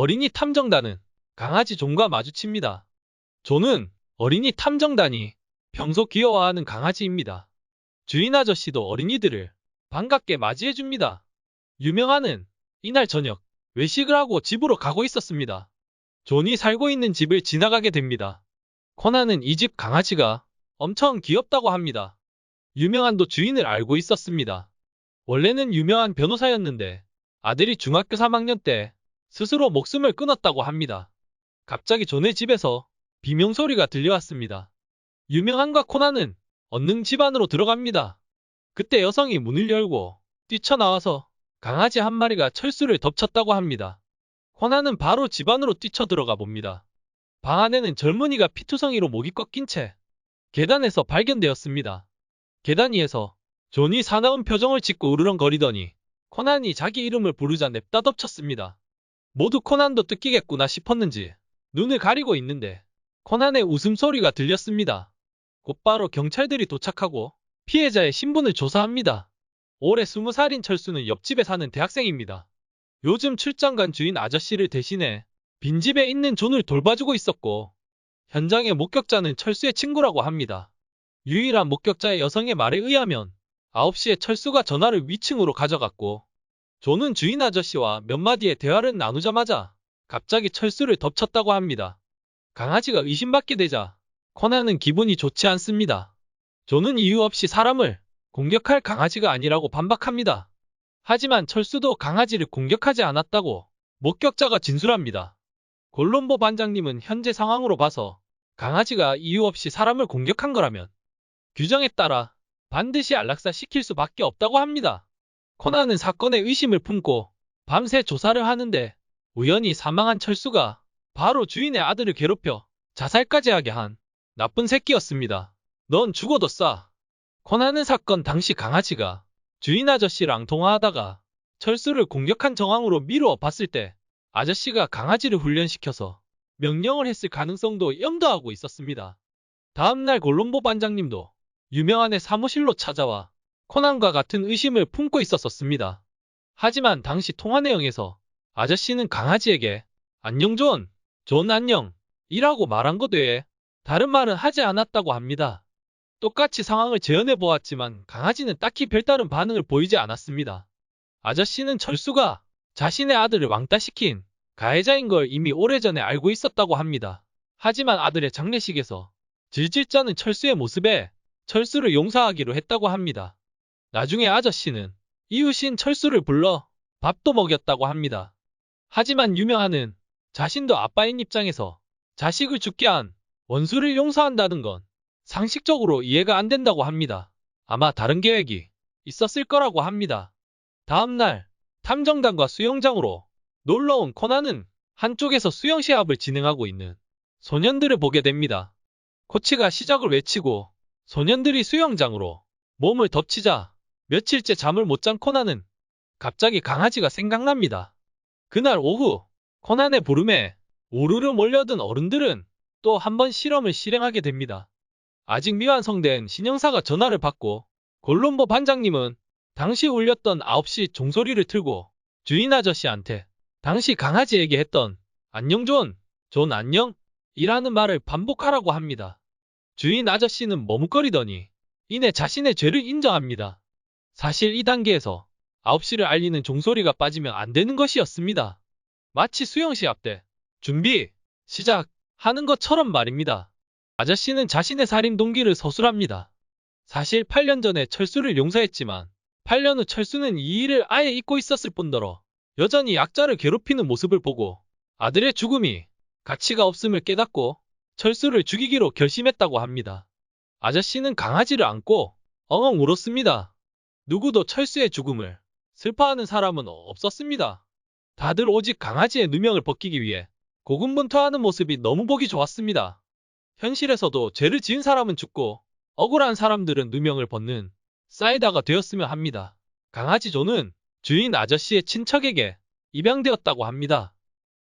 어린이 탐정단은 강아지 존과 마주칩니다. 존은 어린이 탐정단이 평소 귀여워하는 강아지입니다. 주인 아저씨도 어린이들을 반갑게 맞이해줍니다. 유명한은 이날 저녁 외식을 하고 집으로 가고 있었습니다. 존이 살고 있는 집을 지나가게 됩니다. 코난은 이 집 강아지가 엄청 귀엽다고 합니다. 유명한도 주인을 알고 있었습니다. 원래는 유명한 변호사였는데 아들이 중학교 3학년 때 스스로 목숨을 끊었다고 합니다. 갑자기 존의 집에서 비명소리가 들려왔습니다. 유명한과 코난은 얼른 집 안으로 들어갑니다. 그때 여성이 문을 열고 뛰쳐나와서 강아지 한 마리가 철수를 덮쳤다고 합니다. 코난은 바로 집 안으로 뛰쳐 들어가 봅니다. 방 안에는 젊은이가 피투성이로 목이 꺾인 채 계단에서 발견되었습니다. 계단 위에서 존이 사나운 표정을 짓고 으르렁거리더니 코난이 자기 이름을 부르자 냅다 덮쳤습니다. 모두 코난도 뜯기겠구나 싶었는지 눈을 가리고 있는데 코난의 웃음소리가 들렸습니다. 곧바로 경찰들이 도착하고 피해자의 신분을 조사합니다. 올해 20살인 철수는 옆집에 사는 대학생입니다. 요즘 출장 간 주인 아저씨를 대신해 빈집에 있는 존을 돌봐주고 있었고 현장의 목격자는 철수의 친구라고 합니다. 유일한 목격자의 여성의 말에 의하면 9시에 철수가 전화를 위층으로 가져갔고 존은 주인 아저씨와 몇 마디의 대화를 나누자마자 갑자기 철수를 덮쳤다고 합니다. 강아지가 의심받게 되자 코난은 기분이 좋지 않습니다. 존은 이유 없이 사람을 공격할 강아지가 아니라고 반박합니다. 하지만 철수도 강아지를 공격하지 않았다고 목격자가 진술합니다. 골롬보 반장님은 현재 상황으로 봐서 강아지가 이유 없이 사람을 공격한 거라면 규정에 따라 반드시 안락사시킬 수밖에 없다고 합니다. 코난은 사건에 의심을 품고 밤새 조사를 하는데 우연히 사망한 철수가 바로 주인의 아들을 괴롭혀 자살까지 하게 한 나쁜 새끼였습니다. 넌 죽어도 싸. 코난은 사건 당시 강아지가 주인 아저씨랑 통화하다가 철수를 공격한 정황으로 미루어 봤을 때 아저씨가 강아지를 훈련시켜서 명령을 했을 가능성도 염두하고 있었습니다. 다음날 골롬보 반장님도 유명한의 사무실로 찾아와 코난과 같은 의심을 품고 있었습니다. 하지만 당시 통화 내용에서 아저씨는 강아지에게 안녕 존, 존 안녕 이라고 말한 것 외에 다른 말은 하지 않았다고 합니다. 똑같이 상황을 재현해 보았지만 강아지는 딱히 별다른 반응을 보이지 않았습니다. 아저씨는 철수가 자신의 아들을 왕따시킨 가해자인 걸 이미 오래전에 알고 있었다고 합니다. 하지만 아들의 장례식에서 질질 짜는 철수의 모습에 철수를 용서하기로 했다고 합니다. 나중에 아저씨는 이웃인 철수를 불러 밥도 먹였다고 합니다. 하지만 유명한은 자신도 아빠인 입장에서 자식을 죽게 한 원수를 용서한다는 건 상식적으로 이해가 안 된다고 합니다. 아마 다른 계획이 있었을 거라고 합니다. 다음날 탐정단과 수영장으로 놀러온 코난은 한쪽에서 수영 시합을 진행하고 있는 소년들을 보게 됩니다. 코치가 시작을 외치고 소년들이 수영장으로 몸을 덮치자 며칠째 잠을 못 잔 코난은 갑자기 강아지가 생각납니다. 그날 오후 코난의 부름에 우르르 몰려든 어른들은 또 한 번 실험을 실행하게 됩니다. 아직 미완성된 신형사가 전화를 받고 골롬보 반장님은 당시 울렸던 9시 종소리를 틀고 주인 아저씨한테 당시 강아지에게 했던 안녕 존 안녕 이라는 말을 반복하라고 합니다. 주인 아저씨는 머뭇거리더니 이내 자신의 죄를 인정합니다. 사실 이 단계에서 9시를 알리는 종소리가 빠지면 안 되는 것이었습니다. 마치 수영시합 때 준비, 시작 하는 것처럼 말입니다. 아저씨는 자신의 살인 동기를 서술합니다. 사실 8년 전에 철수를 용서했지만 8년 후 철수는 이 일을 아예 잊고 있었을 뿐더러 여전히 약자를 괴롭히는 모습을 보고 아들의 죽음이 가치가 없음을 깨닫고 철수를 죽이기로 결심했다고 합니다. 아저씨는 강아지를 안고 엉엉 울었습니다. 누구도 철수의 죽음을 슬퍼하는 사람은 없었습니다. 다들 오직 강아지의 누명을 벗기기 위해 고군분투하는 모습이 너무 보기 좋았습니다. 현실에서도 죄를 지은 사람은 죽고 억울한 사람들은 누명을 벗는 사이다가 되었으면 합니다. 강아지 존은 주인 아저씨의 친척에게 입양되었다고 합니다.